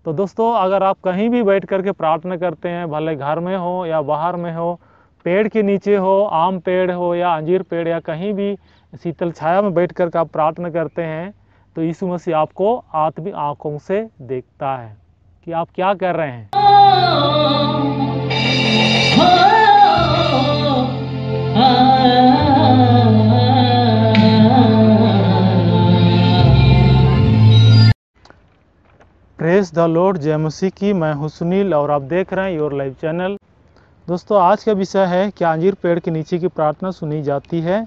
तो दोस्तों, अगर आप कहीं भी बैठ कर के प्रार्थना करते हैं, भले घर में हो या बाहर में हो, पेड़ के नीचे हो, आम पेड़ हो या अंजीर पेड़, या कहीं भी शीतल छाया में बैठ कर के आप प्रार्थना करते हैं, तो यीशु मसीह आपको आत्मिक आंखों से देखता है कि आप क्या कर रहे हैं। प्रेज द लॉर्ड, जय मसीह की। मैं हूं सुनील और आप देख रहे हैं योर लाइव चैनल। दोस्तों, आज का विषय है, क्या अंजीर पेड़ के नीचे की प्रार्थना सुनी जाती है।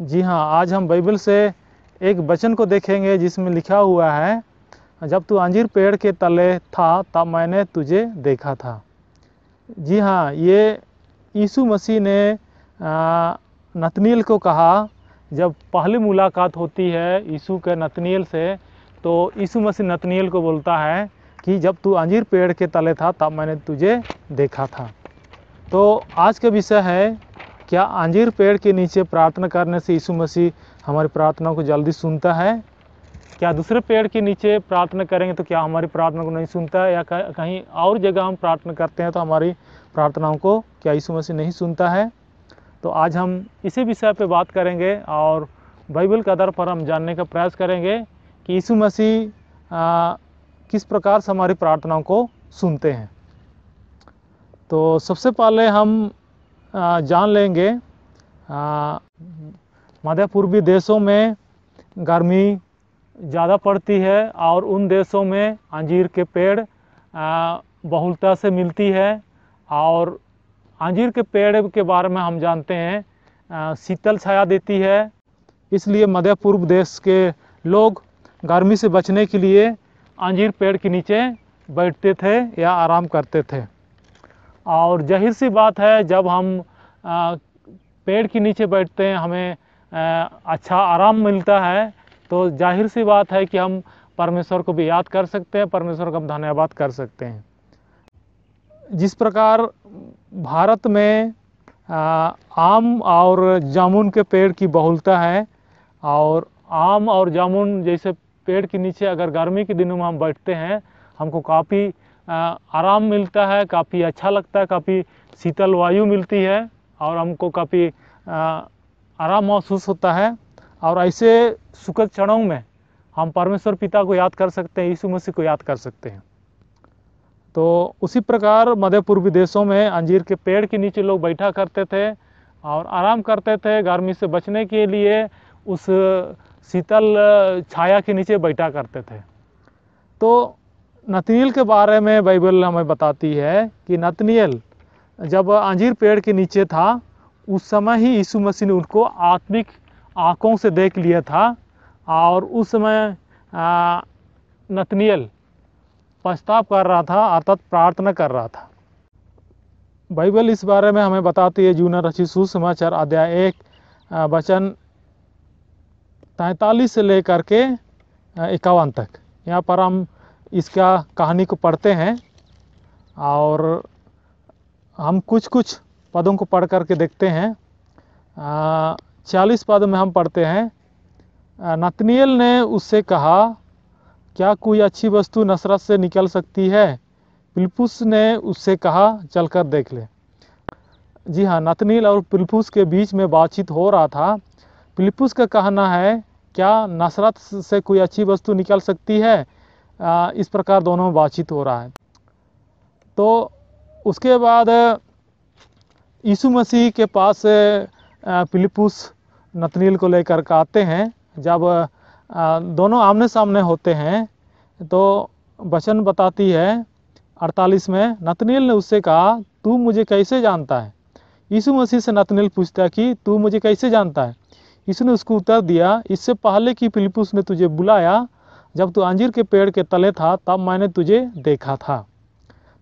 जी हाँ, आज हम बाइबल से एक वचन को देखेंगे जिसमें लिखा हुआ है, जब तू अंजीर पेड़ के तले था तब मैंने तुझे देखा था। जी हाँ, ये यीशु मसीह ने नतनील को कहा, जब पहली मुलाकात होती है यीशु के नतनील से, तो यीशु मसीह नतनील को बोलता है कि जब तू अंजीर पेड़ के तले था तब मैंने तुझे देखा था। तो आज का विषय है, क्या अंजीर पेड़ के नीचे प्रार्थना करने से यीशु मसीह हमारी प्रार्थना को जल्दी सुनता है? क्या दूसरे पेड़ के नीचे प्रार्थना करेंगे तो क्या हमारी प्रार्थना को नहीं सुनता है, या कहीं और जगह हम प्रार्थना करते हैं तो हमारी प्रार्थनाओं को क्या यीशु मसीह नहीं सुनता है? तो आज हम इसी विषय पे बात करेंगे और बाइबल के आधार पर हम जानने का प्रयास करेंगे कि यीशु मसीह किस प्रकार से हमारी प्रार्थनाओं को सुनते हैं। तो सबसे पहले हम जान लेंगे, मध्य पूर्वी देशों में गर्मी ज़्यादा पड़ती है और उन देशों में अंजीर के पेड़ बहुलता से मिलती है। और अंजीर के पेड़ के बारे में हम जानते हैं, शीतल छाया देती है। इसलिए मध्य पूर्व देश के लोग गर्मी से बचने के लिए अंजीर पेड़ के नीचे बैठते थे या आराम करते थे। और जाहिर सी बात है, जब हम पेड़ के नीचे बैठते हैं, हमें अच्छा आराम मिलता है, तो जाहिर सी बात है कि हम परमेश्वर को भी याद कर सकते हैं, परमेश्वर का हम धन्यवाद कर सकते हैं। जिस प्रकार भारत में आम और जामुन के पेड़ की बहुलता है, और आम और जामुन जैसे पेड़ के नीचे अगर गर्मी के दिनों में हम बैठते हैं, हमको काफ़ी आराम मिलता है, काफ़ी अच्छा लगता है, काफ़ी शीतल वायु मिलती है और हमको काफ़ी आराम महसूस होता है। और ऐसे सुखद क्षणों में हम परमेश्वर पिता को याद कर सकते हैं, यीशु मसीह को याद कर सकते हैं। तो उसी प्रकार मध्य पूर्वी देशों में अंजीर के पेड़ के नीचे लोग बैठा करते थे और आराम करते थे। गर्मी से बचने के लिए उस शीतल छाया के नीचे बैठा करते थे। तो नतनील के बारे में बाइबल हमें बताती है कि नतनील जब अंजीर पेड़ के नीचे था, उस समय ही यीशु मसीह ने उनको आत्मिक आँखों से देख लिया था। और उस समय नतनील पछतावा कर रहा था, अर्थात प्रार्थना कर रहा था। बाइबल इस बारे में हमें बताती है, यूहन्ना रचित सुसमाचार अध्याय 1 वचन 43 से लेकर के 51 तक। यहाँ पर हम इसका कहानी को पढ़ते हैं और हम कुछ कुछ पदों को पढ़ करके देखते हैं। 40 पद में हम पढ़ते हैं, नतनीएल ने उससे कहा, क्या कोई अच्छी वस्तु नसरत से निकल सकती है? फिलिप्पुस ने उससे कहा, चलकर देख ले। जी हाँ, नतनीएल और फिलिप्पुस के बीच में बातचीत हो रहा था। फिलिप्पुस का कहना है, क्या नसरत से कोई अच्छी वस्तु निकल सकती है? इस प्रकार दोनों में बातचीत हो रहा है। तो उसके बाद यीशु मसीह के पास फिलिप्पुस नतनीएल को लेकर के आते हैं। जब दोनों आमने सामने होते हैं तो वचन बताती है 48 में, नतनीएल ने उससे कहा, तू मुझे कैसे जानता है? यीशु मसीह से नतनीएल पूछता कि तू मुझे कैसे जानता है? यीशु ने उसको उत्तर दिया, इससे पहले कि फिलिप्पुस ने तुझे बुलाया, जब तू अंजीर के पेड़ के तले था तब मैंने तुझे देखा था।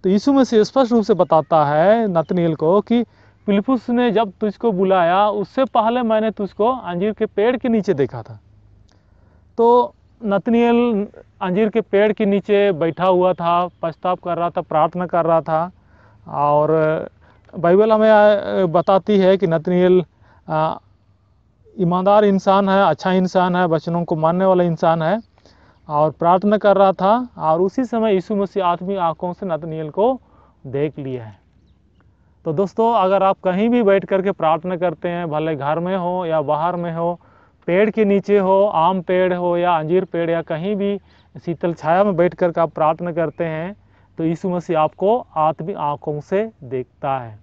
तो यीशु मसीह स्पष्ट रूप से बताता है नतनीएल को कि फिलिप्पुस ने जब तुझको बुलाया, उससे पहले मैंने तुझको अंजीर के पेड़ के नीचे देखा था। तो नतनीएल अंजीर के पेड़ के नीचे बैठा हुआ था, पछतावा कर रहा था, प्रार्थना कर रहा था। और बाइबल हमें बताती है कि नतनीएल ईमानदार इंसान है, अच्छा इंसान है, वचनों को मानने वाला इंसान है। और प्रार्थना कर रहा था, और उसी समय यीशु मसीह आत्मिक आंखों से नतनएल को देख लिया है। तो दोस्तों, अगर आप कहीं भी बैठ करके प्रार्थना करते हैं, भले घर में हो या बाहर में हो, पेड़ के नीचे हो, आम पेड़ हो या अंजीर पेड़, या कहीं भी शीतल छाया में बैठ करके आप प्रार्थना करते हैं, तो यीशु मसीह आपको आत्मिक आंखों से देखता है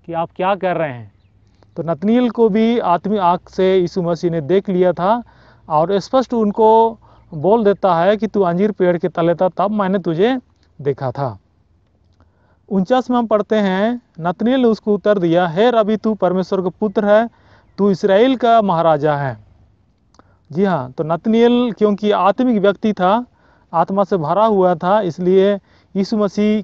कि आप क्या कर रहे हैं। तो नतनएल को भी आत्मिक आंख से यीशु मसीह ने देख लिया था, और स्पष्ट उनको बोल देता है कि तू अंजीर पेड़ के तले था, तब मैंने तुझे देखा था। 49 में हम पढ़ते हैं, नतनएल ने उसको उत्तर दिया, हे रबी, तू परमेश्वर का पुत्र है, तू इसराइल का महाराजा है। जी हाँ, तो नतनएल क्योंकि आत्मिक व्यक्ति था, आत्मा से भरा हुआ था, इसलिए यीशु मसीह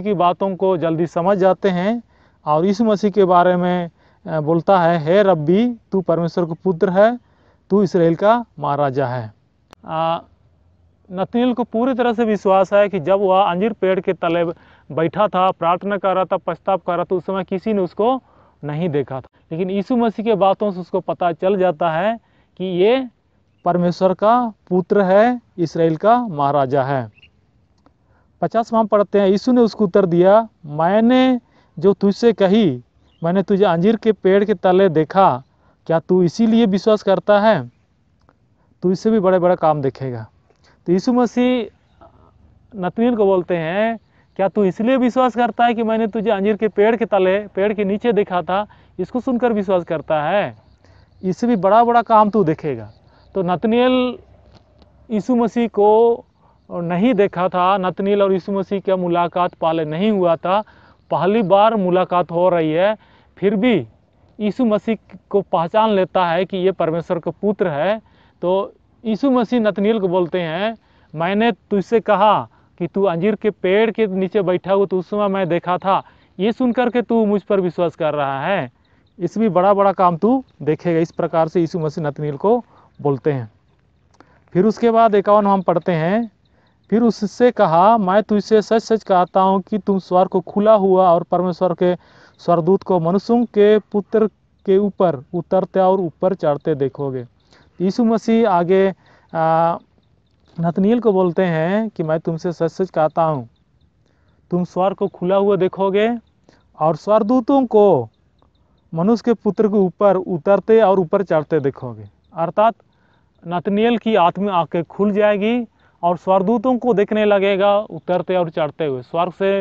की बातों को जल्दी समझ जाते हैं, और यीशु मसीह के बारे में बोलता है, हे रब्बी, तू परमेश्वर का पुत्र है, तू इसराइल का महाराजा है। नतनएल को पूरी तरह से विश्वास है कि जब वह अंजीर पेड़ के तले बैठा था, प्रार्थना कर रहा था, पश्चाताप कर रहा था, उस समय किसी ने उसको नहीं देखा था। लेकिन यीशु मसीह के बातों से उसको पता चल जाता है कि ये परमेश्वर का पुत्र है, इसराइल का महाराजा है। 50 में हम पढ़ते हैं, यीशु ने उसको उत्तर दिया, मैंने जो तुझसे कही, मैंने तुझे अंजीर के पेड़ के तले देखा, क्या तू इसीलिए विश्वास करता है? तू इससे भी बड़े बड़े काम देखेगा। तो यीशु मसीह नतनएल को बोलते हैं, क्या तू इसलिए विश्वास करता है कि मैंने तुझे अंजीर के पेड़ के तले, पेड़ के नीचे देखा था, इसको सुनकर विश्वास करता है? इससे भी बड़ा बड़ा काम तू देखेगा। तो नतनएल यीशु मसीह को नहीं देखा था, नतनएल और यीशु मसीह का मुलाकात पहले नहीं हुआ था, पहली बार मुलाकात हो रही है, फिर भी यीशु मसीह को पहचान लेता है कि ये परमेश्वर का पुत्र है। तो यीशु मसीह नतनएल को बोलते हैं, मैंने तुझसे कहा कि तू अंजीर के पेड़ के नीचे बैठा हुआ, तो उस समय मैं देखा था, ये सुनकर के तू मुझ पर विश्वास कर रहा है, इससे भी बड़ा बड़ा काम तू देखेगा। इस प्रकार से यीशु मसीह नतनएल को बोलते हैं। फिर उसके बाद 51 हम पढ़ते हैं, फिर उससे कहा, मैं तुझसे सच सच कहता हूँ कि तुम स्वर्ग को खुला हुआ और परमेश्वर के स्वर्गदूत को मनुष्यों के पुत्र के ऊपर उतरते और ऊपर चढ़ते देखोगे। यीशु मसीह आगे नतनएल को बोलते हैं कि मैं तुमसे सच सच कहता हूँ, तुम स्वर्ग को खुला हुआ देखोगे और स्वर्गदूतों को मनुष्य के पुत्र के ऊपर उतरते और ऊपर चढ़ते देखोगे। अर्थात नतनएल की आत्मिक आंखें खुल जाएगी और स्वर्गदूतों को देखने लगेगा उतरते और चढ़ते हुए, स्वर्ग से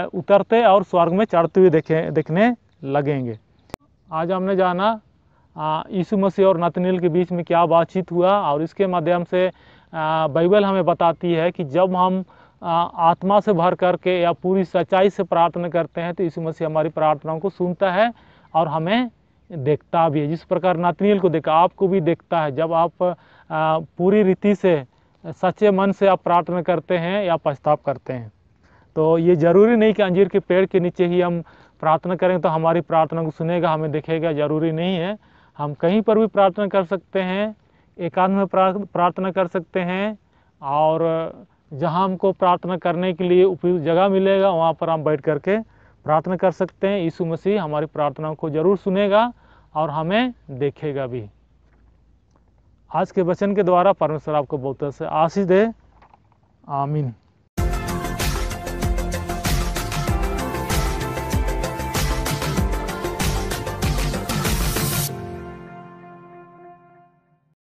उतरते और स्वर्ग में चढ़ते हुए देखने लगेंगे। आज हमने जाना यीशु मसीह और नतनएल के बीच में क्या बातचीत हुआ, और इसके माध्यम से बाइबल हमें बताती है कि जब हम आत्मा से भर करके या पूरी सच्चाई से प्रार्थना करते हैं, तो यीशु मसीह हमारी प्रार्थनाओं को सुनता है और हमें देखता भी है। जिस प्रकार नतनएल को देखा, आपको भी देखता है। जब आप पूरी रीति से सच्चे मन से आप प्रार्थना करते हैं या पश्चाताप करते हैं, तो ये ज़रूरी नहीं कि अंजीर के पेड़ के नीचे ही हम प्रार्थना करें तो हमारी प्रार्थना को सुनेगा, हमें देखेगा, ज़रूरी नहीं है। हम कहीं पर भी प्रार्थना कर सकते हैं, एकांत में प्रार्थना कर सकते हैं, और जहां हमको प्रार्थना करने के लिए उपयुक्त जगह मिलेगा वहां पर हम बैठ करके प्रार्थना कर सकते हैं। यीशु मसीह हमारी प्रार्थनाओं को ज़रूर सुनेगा और हमें देखेगा भी। आज के वचन के द्वारा परमेश्वर आपको बहुत से आशीष दे। आमीन।